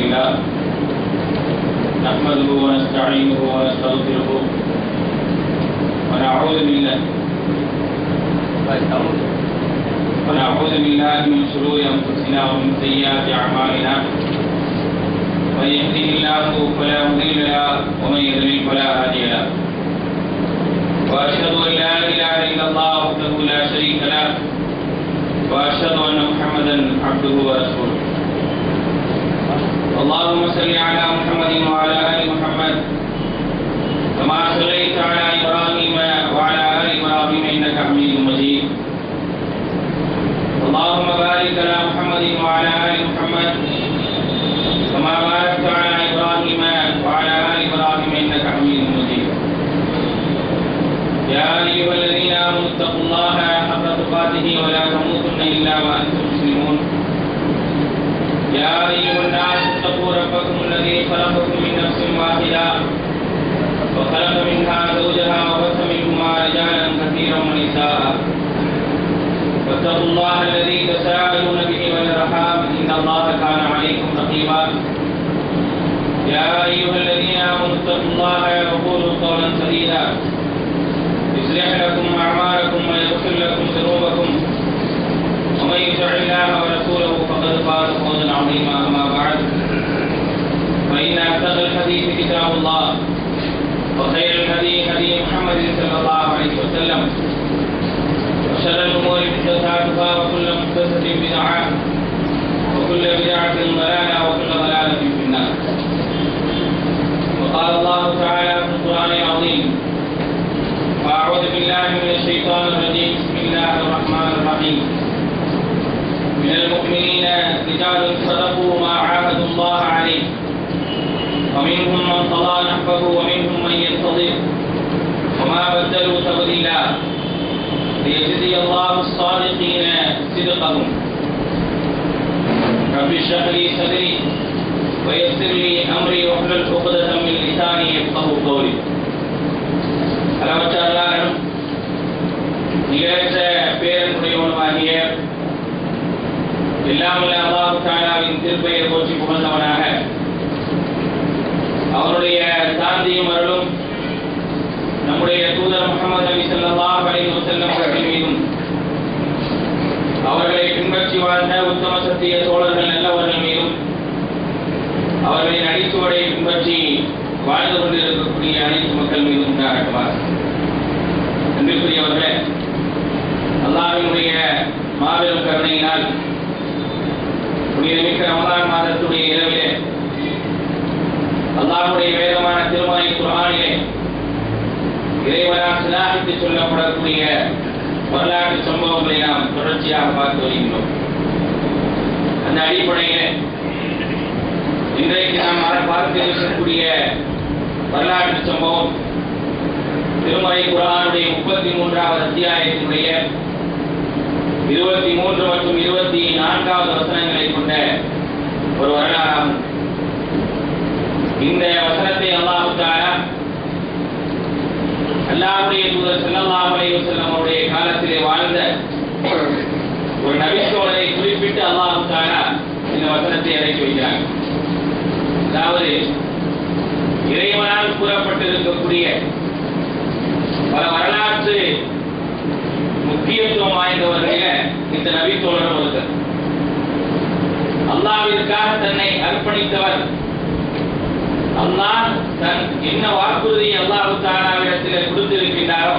لله نحمده ونستعينه ونستغفره ونعوذ بالله من شرور أنفسنا ومن سيئات أعمالنا من يهده الله فلا مضل له ومن يضلل فلا هادي له وأشهد أن لا إله إلا الله وحده لا شريك له وأشهد أن محمدا عبده ورسوله اللهم صل على محمد وعلى آل محمد كما صليت على إبراهيم وعلى آل إبراهيم إنك حميد مجيد اللهم بارك على محمد وعلى آل محمد كما باركت على إبراهيم وعلى آل إبراهيم إنك حميد مجيد يا أيها الذين آمنوا اتقوا الله حق تقاته ولا تموتن إلا وأنتم مسلمون يا أيها الناس اتقوا ربكم الذي خلقكم من نفس واحدة وخلق منها زوجها وبث منهما رجالا كثيرا ونساء واتقوا الله الذي تساءلون به والأرحام إن الله كان عليكم رقيبا يا أيها الذين آمنوا اتقوا الله وقولوا قولا سديدا يصلح لكم أعمالكم ويغفر لكم ذنوبكم ومن يطع الله ورسوله فقد فاز فوزا عظيما أما بعد فإن أصدق الحديث كتاب الله وخير الهدي هدي محمد صلى الله عليه وسلم وشر الأمور محدثاتها وكل محدثة بدعة وكل بدعة ضلالة وكل ضلالة في النار وقال الله تعالى في القرآن العظيم أعوذ بالله من الشيطان الرجيم بسم الله الرحمن الرحيم من المؤمنين رجال صدقوا ما عاهدوا الله عليه ومنهم من قضى نحبه ومنهم من ينتظر وما بدلوا تبديلا ليجزي الله الصادقين صدقهم رب اشرح لي صدري ويسر لي أمري واحلل عقدة من لساني يفقهوا قولي அளவற்ற அல்லாஹ்வும் நிகரற்ற பேரன்புடையவனுமாகிய எல்லாம் வல்ல அல்லாஹ் தஆலாவின் திருப்பெயரை போற்றி புகழ்ந்தவனாக அவருடைய சாந்தியும் அருளும் நம்முடைய தூதர் முஹம்மது நபி ஸல்லல்லாஹு அலைஹி வஸல்லம் அவர்கள் மீதும் அவர்களை பின்பற்றி வாழ்ந்த உத்தம சத்திய தோழர்கள் நல்லவர்கள் மீதும் அவர்களின் அடிச்சுவடை பின்பற்றி வாழ்ந்து கொண்டிருக்கக்கூடிய அனைத்து மக்கள் மீதும் உண்டாகட்டுமாக. அன்பிற்குரியவர்களே, அல்லாஹ்வினுடைய மாபெரும் கருணையினால் புனிதமிக்க ரமலான் மாதத்துடைய இரவிலே அல்லாஹ்வுடைய வேதமான திருமறை குர்ஆனிலே இறைவனால் சிலாகித்து சொல்லப்படக்கூடிய வரலாற்று சம்பவங்களை நாம் தொடர்ச்சியாக பார்த்து வருகின்றோம். அந்த அடிப்படையிலே இன்றைக்கு நாம் பார்க்க இருக்கக்கூடிய வரலாற்று சம்பவம் திருமறை குர்ஆனுடைய 33வது அத்தியாயத்தினுடைய 23 மற்றும் 24வது வசனங்களை கொண்ட ஒரு வரலாறாகும். இந்த வசனத்தை அல்லாஹ் தஆலா அல்லாஹ்வுடைய தூதர் ஸல்லல்லாஹு அலைஹி வஸல்லம் அவருடைய காலத்திலே வாழ்ந்த ஒரு நபித்தோழரை குறிப்பிட்டு அல்லாஹ் தஆலா இந்த வசனத்தை இறக்கி வைக்கிறார். அதாவது இறைவனால் கூறப்பட்டிருக்கக்கூடிய பல வரலாற்று முக்கியத்துவம் வாய்ந்தவர்களில் இந்த நபித்தோழர் ஒருத்தர். அல்லாஹ்விற்காக தன்னை அர்ப்பணித்தவர். அல்லாஹ் தன் என்ன வாக்குறுதி அல்லாஹ் தஆலாவிடத்தில் கொடுத்திருக்கின்றாரோ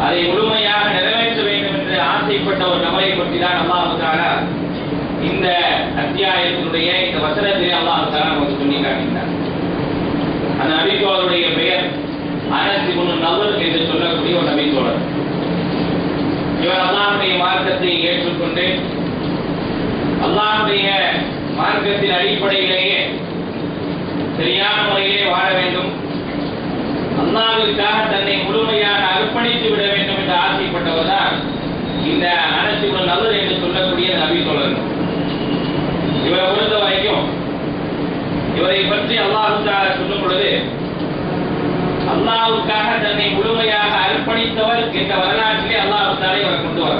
அதை முழுமையாக நிறைவேற்ற வேண்டும் என்று ஆசைப்பட்ட ஒரு நபரை பற்றி தான் அல்லாஹ் தஆலா இந்த அத்தியாயத்தினுடைய இந்த வசனத்திலே அல்லாஹ் தஆலா நமக்கு சொல்லி காட்டுகிறார். அந்த நபித்தோழருடைய பெயர் அனஸ் இப்னு நதர் என்று சொல்லக்கூடிய ஒரு நபித்தோழர். இவர் அல்லாஹ்வுடைய மார்க்கத்தை ஏற்றுக்கொண்டு அல்லாஹ்வுடைய மார்க்கத்தின் அடிப்படையிலேயே சரியான முறையிலே வாழ வேண்டும், அல்லாஹ்விற்காக தன்னை முழுமையாக அர்ப்பணித்து விட வேண்டும் என்று ஆசைப்பட்டவர் தான் இந்த அனஸ் இப்னு நதர் என்று சொல்லக்கூடிய நபித்தோழர். இவரை பொறுத்த வரைக்கும் இவரை பற்றி அல்லாஹ் தஆலா சொல்லும் பொழுது அல்லாஹ்வுக்காக தன்னை முழுமையாக அர்ப்பணித்தவர் என்ற வரலாற்றிலே அல்லாஹ் தஆலா இவரை கொண்டு வர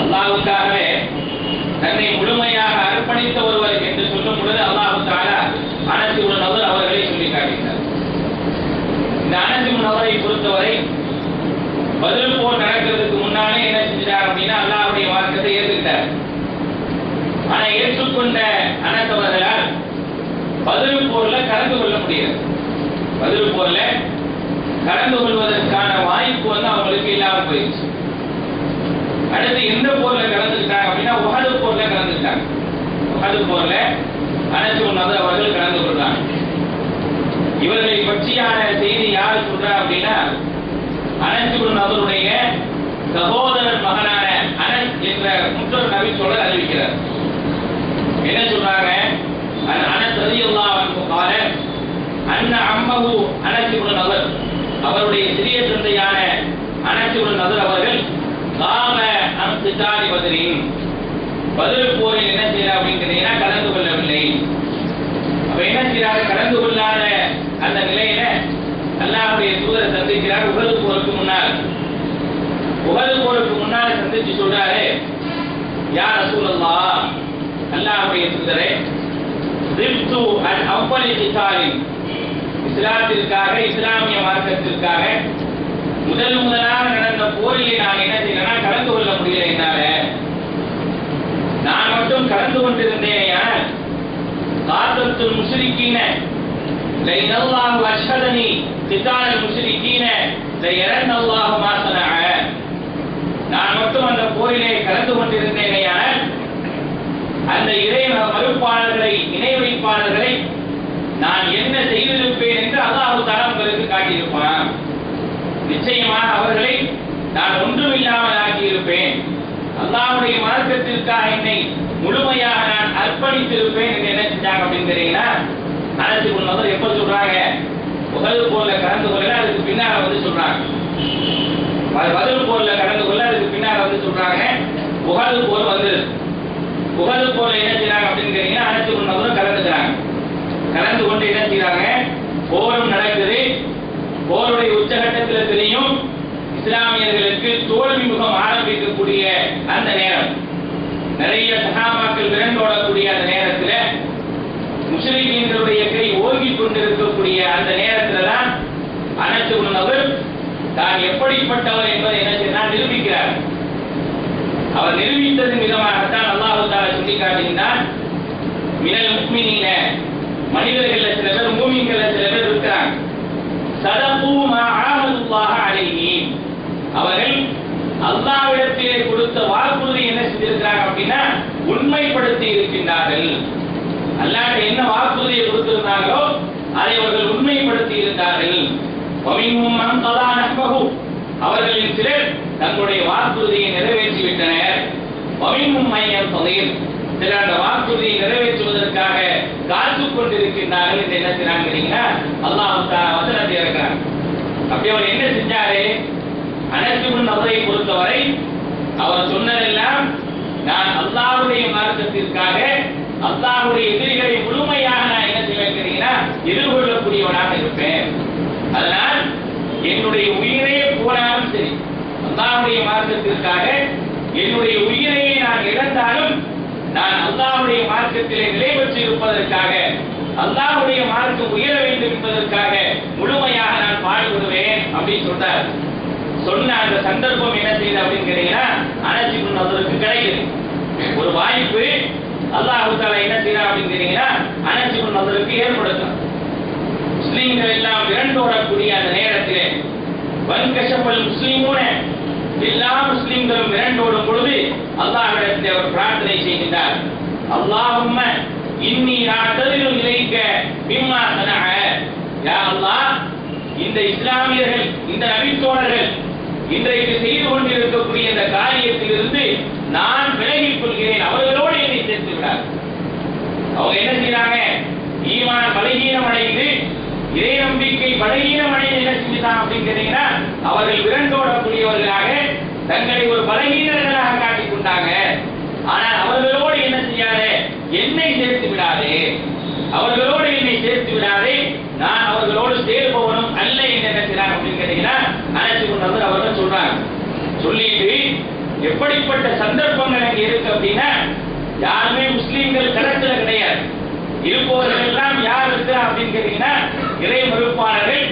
அல்லாஹ்வுக்காகவே தன்னை முழுமையாக அர்ப்பணித்த ஒருவர் என்று சொல்லும் என்பது அல்லாஹ் தஆலா அனஸ் இப்னு நதர் அவர்களை சொல்லி காட்டுகிறார். இந்த அனஸ் இப்னு நதரை பொறுத்தவரை பத்ர் போர் நடக்கிறதுக்கு முன்னாலே என்ன செஞ்சார் அப்படின்னா அல்லாஹ்வுடைய வார்த்தையை ஏற்றுக்கிட்டார். ஆனா ஏற்றுக்கொண்ட அனஸ் அவர்களால் பத்ர் போர்ல கலந்து கொள்ள முடியாது. பத்ர் போர்ல கலந்து கொள்வதற்கான வாய்ப்பு அவங்களுக்கு இல்லாம போயிடுச்சு. அடுத்து எந்த போர்ல கலந்துக்கிட்டாங்க அப்படின்னா உஹது போர்ல கலந்துக்கிட்டாங்க. உஹது போர்ல அனஸ் இப்னு நதர் அவர்கள் கலந்து கொண்டாங்க. இவர்களை பற்றியான செய்தி யார் சொல்றா அப்படின்னா அனஸ் இப்னு நதருடைய சகோதரர் மகனான அனஸ் என்ற முற்றொரு நபி தோழர் அறிவிக்கிறார். என்ன சொல்றாங்க? அனஸ் ரலியல்லாஹு அன்ஹு قال அன்ன அம்மஹு அனஸ் இப்னு நதர் அவருடைய சிறிய தந்தையான அனஸ் இப்னு நதர் அவர்கள் காம அன்கிதாலி பத்ரின் பத்ர் போரில் என்ன செய்யறார் அப்படின்னு கேட்டீங்கன்னா கலந்து கொள்ளவில்லை. அப்ப என்ன செய்யறாரு? கலந்து கொள்ளாத அந்த நிலையில அல்லாஹ்வுடைய தூதரை சந்திக்கிறார். உஹது போருக்கு முன்னால் சந்திச்சு சொல்றாரு, யா ரசூலல்லாஹ், அல்லாஹ்வுடைய தூதரே, ரிப்து அன் அவ்வலி கிதாலின் இஸ்லாத்திற்காக இஸ்லாமிய மார்க்கத்திற்காக முதலாக நடந்த போரிலே நான் என்ன செய்யறேன்னா கலந்து கொள்ள முடியல. என்னால நான் மட்டும் கலந்து கொண்டிருந்தேன். காத்தத்துல் முஷ்ரிக்கீன லைனல்லாஹு அஷ்ஹதனி கிதாலல் முஷ்ரிக்கீன லையரன்னல்லாஹு மா ஸனஅ. நான் மட்டும் அந்த போரிலே கலந்து கொண்டிருந்தேன். அந்த இறை மறுப்பாளர்களை இணை வைப்பாளர்களை நான் என்ன செய்திருப்பேன் என்று அல்லாஹ் தஆலா உங்களுக்கு காட்டியிருப்பான். நிச்சயமாக அவர்களை நான் ஒன்றுமில்லாமல் ஆக்கியிருப்பேன். அல்லாஹ்வுடைய மார்க்கத்திற்காக என்னை முழுமையாக நான் அர்ப்பணித்திருப்பேன் என்று என்ன செஞ்சாங்க அப்படின்னு தெரியுங்களா? அனஸ் இப்னு நதர் எப்ப சொல்றாங்க? உஹது போர்ல கலந்து கொள்ள அதுக்கு பின்னால சொல்றாங்க. பத்ர் போர்ல கலந்து கொள்ள அதுக்கு பின்னால சொல்றாங்க. உஹது போர் வந்தது. உஹது போர்ல என்ன செய்றாங்க அப்படின்னு கேட்டீங்கன்னா அனஸ் இப்னு நதர் கலந்துக்கிறாங்க. கலந்து கொண்டு என்ன செய்றாங்க? போரும் நடக்குது. போருடைய உச்சகட்டத்தில் தெரியும் இஸ்லாமியர்களுக்கு தோல்வி முகம் ஆரம்பிக்கக்கூடிய அந்த நேரம், நிறைய சஹாபாக்கள் விரண்டோடக்கூடிய அந்த நேரத்தில், முஸ்லிம்களுடைய கை ஓங்கிக் கொண்டிருக்கக்கூடிய அந்த நேரத்தில் தான் அனஸ் இப்னு நதர் தான் எப்படிப்பட்டவர் என்பதை என்ன செய்தார்? நிரூபிக்கிறார். அவர் நிரூபித்ததன் விதமாகத்தான் அல்லாஹ் தஆலா சொல்லி காட்டுகின்றான், மினல் முஃமினீன, மனிதர்கள் சில பேர், மூமின்கள் சில பேர் இருக்கிறாங்க, சதகு மா ஆஹதுல்லாஹ் அலைஹி, அவர்கள் அல்லாஹ்விடத்திலே கொடுத்த வாக்குறுதி என்ன செஞ்சிருக்கிறாங்க அப்படின்னா உண்மைப்படுத்தி இருக்கின்றார்கள். அல்லாஹ் என்ன வாக்குறுதியை கொடுத்திருந்தாங்களோ அதை அவர்கள் உண்மைப்படுத்தி இருந்தார்கள். வமின்ஹும் மன் கதா நஹ்பஹு, அவர்களின் சிலர் தங்களுடைய வாக்குறுதியை நிறைவேற்றி விட்டனர். வமின்ஹும் மன் யன்தஸிர், சிலர் அந்த வாக்குறுதியை நிறைவேற்றுவதற்காக காத்துக் கொண்டிருக்கின்றார்கள் என்று என்ன செய்றாங்க? அல்லாஹ் தஆலா வசனத்தை இறக்குறாங்க. அப்படி அவர் என்ன செஞ்சாரு? அனஸ் இப்னு நதரை பொறுத்தவரை அவர் சொன்னதெல்லாம் நான் அல்லாஹ்வுடைய மார்க்கத்திற்காக அல்லாஹ்வுடைய எதிரிகளை முழுமையாக நான் என்ன செய்வேன்? எதிர்கொள்ளக்கூடியவனாக இருப்பேன். அதனால் என்னுடைய உயிரே போனாலும் சரி, அல்லாஹ்வுடைய மார்க்கத்திற்காக என்னுடைய உயிரை நான் இழந்தாலும் நான் அல்லாஹ்வுடைய மார்க்கத்திலே நிலை பெற்று இருப்பதற்காக, அல்லாஹ்வுடைய மார்க்கம் உயர வேண்டும் என்பதற்காக முழுமையாக நான் பாடுபடுவேன் அப்படின்னு சொன்னார். சொன்ன அந்த சந்தர்ப்பம் என்ன செய்யுது அப்படின்னு கேட்டீங்கன்னா அனஸ் இப்னு நதருக்கு கிடைக்குது ஒரு வாய்ப்பு. அல்லாஹ் தஆலா என்ன செய்யறார் அப்படின்னு கேட்டீங்கன்னா அனஸ் இப்னு நதருக்கு ஏற்படுத்தும். முஸ்லிம்கள் எல்லாம் விரண்டோடக்கூடிய அந்த நேரத்திலே வன்கஷபல் முஸ்லிமூன, எல்லா முஸ்லிம்களும் விரண்டோடும் பொழுது அல்லாஹ்விடத்தில் அவர் பிரார்த்தனை செய்கின்றார். அல்லாஹும்ம இன்னி அஅ்ததிரு இலைக்க பிம்மா ஸனஅ, யா அல்லாஹ், இந்த இஸ்லாமியர்கள், இந்த நபித்தோழர்கள் இன்றைக்கு செய்து கொண்டிருக்கக்கூடிய இந்த காரியத்திலிருந்து நான் விலகிக் கொள்கிறேன், அவர்களோடு என்னை சேர்த்து விடார். அவங்க என்ன செய்யறாங்க? ஈமான் பலகீனம் அடைந்து, இறை நம்பிக்கை பலகீனம் அடைந்து என்ன செஞ்சுட்டாங்க அப்படின்னு கேட்டீங்கன்னா அவர்கள் விரண்டோடக்கூடியவர்களாக தங்களை ஒரு பலகீனர்களாக காட்டிக் கொண்டாங்க. ஆனால் அவர்களோடு என்ன செய்யாதே? என்னை சேர்த்து விடாதே, அவர்களோடு என்னை சேர்த்து விடாதே, நான் அவர்களோடு சேர்பவனும் அல்ல என்று என்ன செய்யறாங்க அப்படின்னு கேட்டீங்கன்னா அனஸ் இப்னு நதர் அவர்கள் சொல்றாங்க. சொல்லிட்டு எப்படிப்பட்ட சந்தர்ப்பங்கள் அங்கே இருக்கு அப்படின்னா யாருமே முஸ்லீம்கள் களத்துல கிடையாது. இருப்பவர்கள் எல்லாம் யார் இருக்கிறா அப்படின்னு கேட்டீங்கன்னா இறை மறுப்பாளர்கள்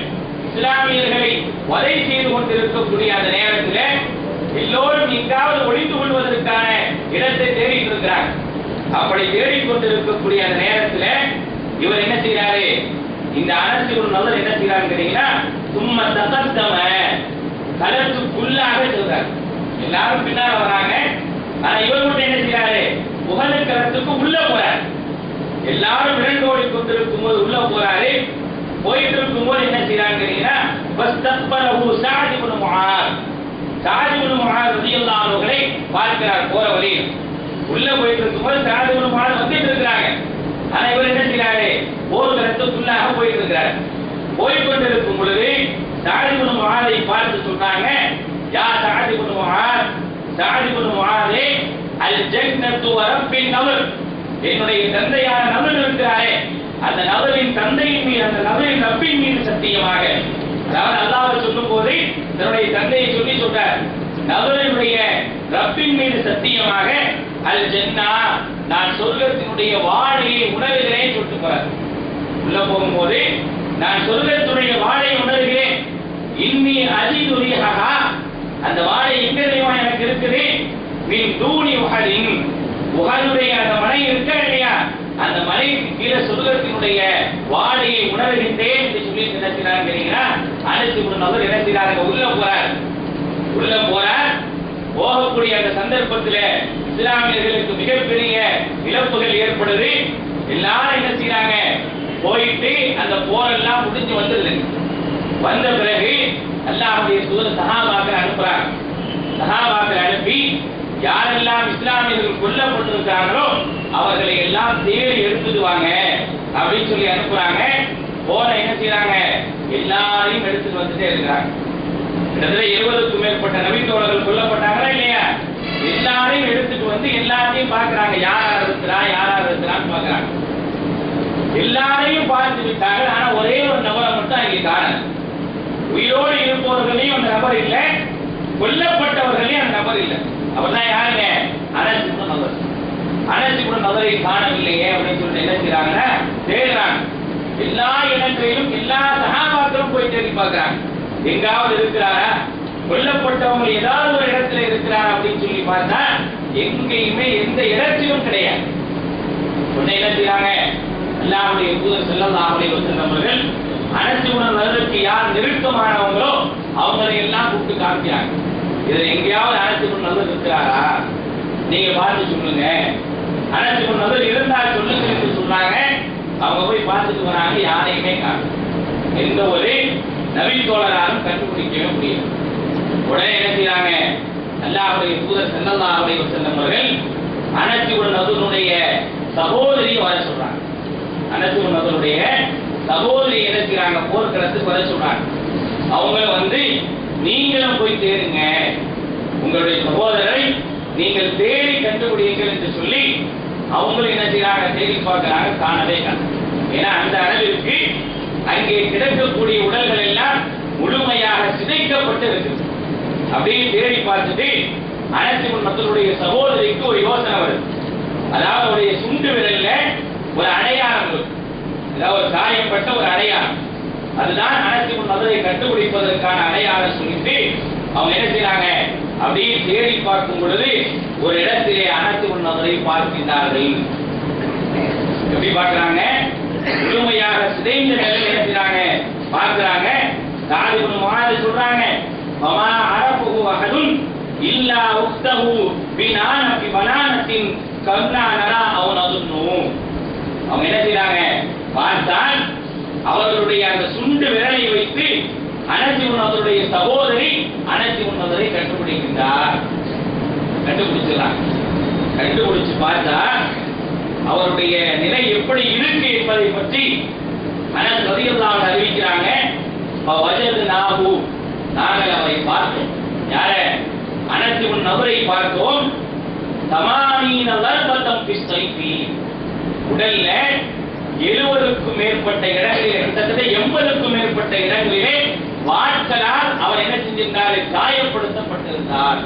இஸ்லாமியர்களை வதை செய்து கொண்டிருக்கக்கூடிய அந்த நேரத்தில் எல்லோரும் எங்காவது ஒளிந்து கொள்வதற்கான இடத்தை தேடிட்டு இருக்கிறார். அப்படி தேடிக்கொண்டிருக்கக்கூடிய அந்த நேரத்தில் இவர் என்ன செய்யறாரு? இந்த அனஸ் இப்னு நதர் என்ன செய்யறாரு கேட்டீங்கன்னா சும்மா தகத்தம களத்துக்குள்ளாக சொல்றாரு. எல்லாரும் பின்னால வராங்க. ஆனா இவர் மட்டும் என்ன செய்யறாரு? புகழ களத்துக்கு உள்ள போறாரு. எல்லாரும் விரண்டோடி கொண்டிருக்கும் போது உள்ள போறாரு. போயிட்டு இருக்கும் போது என்ன செய்யறாங்க கேட்டீங்கன்னா வஸ்தக்பலஹு ஸஅத் இப்னு முஆத். ஸஅத் இப்னு முஆத் ரலியல்லாஹு அன்ஹு அவர்களை பார்க்கிறார் போற வழியில். உள்ள போயிட்டு இருக்கும் போது ஸஅத் இப்னு முஆத் வந்துட்டு இருக்காங்க. ஆனா இவர் என்ன செய்யறாரு? போர் களத்துக்குள்ளாக போயிட்டு இருக்கிறார். போய்கொண்டிருக்கும் பொழுது ஸஅத் இப்னு முஆதை பார்த்து சொன்னாங்க, யா ஸஅத் இப்னு முஆத், ஸஅத் இப்னு முஆதே, அல் ஜன்னத்து வ ரப்பின் நவர், என்னுடைய தந்தையான நவர் இருக்கிறாரே அந்த நவரின் தந்தையின் மீது, அந்த நவரின் ரப்பின் மீது சத்தியமாக, அதாவது அல்லாஹ் சொல்லும் போது தன்னுடைய தந்தையை சொல்லி சொல்றார், நவரினுடைய ரப்பின் மீது சத்தியமாக அல் ஜன்னா, நான் சொர்க்கத்தினுடைய வாடையை உணர்கிறேன் சொல்லிட்டு போறார். உள்ள போகும்போது நான் சொர்க்கத்துடைய வாடையை உணர்கிறேன். இன்னி அஜிதுரிஹா, அந்த வாடை எங்க தெரியுமா எனக்கு இருக்குது? மின் தூணி உஹதின், உஹதுடைய அந்த மலை இருக்கா இல்லையா, அந்த மலைக்கு கீழே சொர்க்கத்தினுடைய வாடையை உணர்கின்றேன் என்று சொல்லி என்ன செய்யறாங்க கேட்டீங்கன்னா அனஸ் இப்னு நதர் என்ன செய்யறாங்க? உள்ள போறார். உள்ள போறார். போகக்கூடிய அந்த சந்தர்ப்பத்தில் இஸ்லாமியர்களுக்கு மிகப்பெரிய இழப்புகள் ஏற்படுது. எல்லாரும் என்ன செய்யறாங்க? போயிட்டு அந்த போரெல்லாம் முடிஞ்சு வந்துருது. வந்த பிறகு அல்லாஹ்வுடைய தூதர் சஹாபாக்களை அனுப்புறாங்க. சஹாபாக்களை அனுப்பி யாரெல்லாம் இஸ்லாமியர்கள் கொல்லப்பட்டிருக்காங்களோ அவர்களை எல்லாம் தேடி எடுத்துட்டு வாங்க அப்படின்னு சொல்லி அனுப்புறாங்க. போற என்ன செய்யறாங்க? எல்லாரையும் எடுத்துட்டு வந்துட்டே இருக்கிறாங்க. கிட்டத்தட்ட 70க்கும் மேற்பட்ட நபித்தோழர்கள் கொல்லப்பட்டாங்களா இல்லையா? எல்லாரையும் எடுத்துட்டு வந்து எல்லாத்தையும் பார்க்கறாங்க. யாரா இருக்கிறான்னு பார்க்கறாங்க. எல்லாரையும் பார்த்து விட்டாங்க. ஆனா ஒரே ஒரு நபரை மட்டும் அங்கே காணல. உயிரோடு இருப்பவர்களையும் அந்த நபர் இல்லை, கொல்லப்பட்டவர்களையும் அந்த நபர் இல்லை. அவர்தான் யாருங்க? அனஸ் இப்னு நதர். அனஸ் இப்னு நதரை காணவில்லையே அப்படின்னு சொல்லிட்டு என்ன செய்யறாங்கன்னா தேடுறாங்க. எல்லா இடங்களிலும் எல்லா சஹாபாக்களும் போய் தேடி பார்க்கறாங்க. எங்காவது இருக்கிறாரா? கொல்லப்பட்டவங்க ஏதாவது ஒரு இடத்துல இருக்கிறாரா அப்படின்னு சொல்லி பார்த்தா எங்கேயுமே எந்த இடத்திலும் கிடையாது. உடனே என்ன செய்யறாங்க? அல்லாஹ்வுடைய தூதர் ஸல்லல்லாஹு அலைஹி வஸல்லம் அவர்கள் அனஸ் இப்னு நதருக்கு யார் நெருக்கமானவங்களோ அவங்களை எல்லாம் கூப்பிட்டு காமிக்கிறாங்க. இதுல எங்கேயாவது அனஸ் இப்னு நதர் இருக்கிறாரா? நீங்க பார்த்து சொல்லுங்க. அனஸ் இப்னு நதர் இருந்தால் சொல்லுங்க என்று சொன்னாங்க. அவங்க போய் பார்த்துட்டு வராங்க. யாரையுமே காணோம். எந்த ஒரு நபி தோழராலும் கண்டுபிடிக்கவே முடியும். உடனே என்ன செய்யறாங்க? அல்லாஹ்வுடைய தூதர் ஸல்லல்லாஹு அலைஹி வஸல்லம் அவர்கள் அனஸ் இப்னு நதருடைய சகோதரியை வர சொல்றாங்க. அனஸ் இப்னு நதருடைய சகோதரி என்ன செய்யறாங்க? போர்க்களத்துக்கு வர சொல்றாங்க. அவங்க வந்து நீங்களும் போய் தேடுங்க, உங்களுடைய சகோதரரை நீங்கள் தேடி கண்டுபிடிங்கள் என்று சொல்லி அவங்களும் என்ன செய்யறாங்க? தேடி பார்க்கறாங்க. காணவே காண. ஏன்னா அந்த அளவிற்கு அங்கே கிடக்கக்கூடிய உடல்கள் எல்லாம் முழுமையாக சிதைக்கப்பட்டு இருக்கு. அப்படியே தேடி பார்த்துட்டு அனஸ் இப்னு நதருடைய சகோதரிக்கு ஒரு யோசனை வருது. அதாவது அவருடைய சுண்டு விரல்ல ஒரு அடையாளம் இருக்கு. அதாவது ஒரு காயப்பட்ட ஒரு அடையாளம். அதுதான் அனஸ் இப்னு நதரை கண்டுபிடிப்பதற்கான அடையாளம் சொல்லிட்டு அவங்க என்ன செய்யறாங்க? அப்படியே தேடி பார்க்கும் பொழுது ஒரு இடத்திலே அனஸ் இப்னு நதரை பார்க்கின்றார்கள். எப்படி பார்க்கறாங்க? முழுமையாக சிதைந்த நிலையில் என்ன செய்யறாங்க? பார்க்கறாங்க. ஸஅத் இப்னு முஆத் சொல்றாங்க, வமா அரஃபு அஹதுன் இல்லா உக்தஹு பினானபி பனானத்தின் கன்னா நரா அவ் நதுன்னு. அவங்க என்ன செய்யறாங்க? பார்த்தால் அவர்களுடைய அந்த சுண்டு விரலை வைத்து அனஸ் இப்னு நதருடைய சகோதரி அனஸ் இப்னு நதரை கண்டுபிடிக்கின்றார். கண்டுபிடிச்சிடறாங்க. கண்டுபிடிச்சு பார்த்தா அவருடைய நிலை எப்படி இருக்கு என்பதை பற்றி அனஸ் ரலியல்லாஹு அன்ஹு அறிவிக்கிறாங்க. வஜத்னாஹு, நாங்கள் அவரை பார்த்தோம். யார? அனஸ் இப்னு நதரை பார்த்தோம். தமானீன லர்பத்தம் ஃபி ஸைஃபி, உடல்ல 70க்கும் மேற்பட்ட இடங்களிலே, கிட்டத்தட்ட 80க்கும் மேற்பட்ட இடங்களிலே வாட்களால் அவர் என்ன செஞ்சிருந்தார்? காயப்படுத்தப்பட்டிருந்தார்.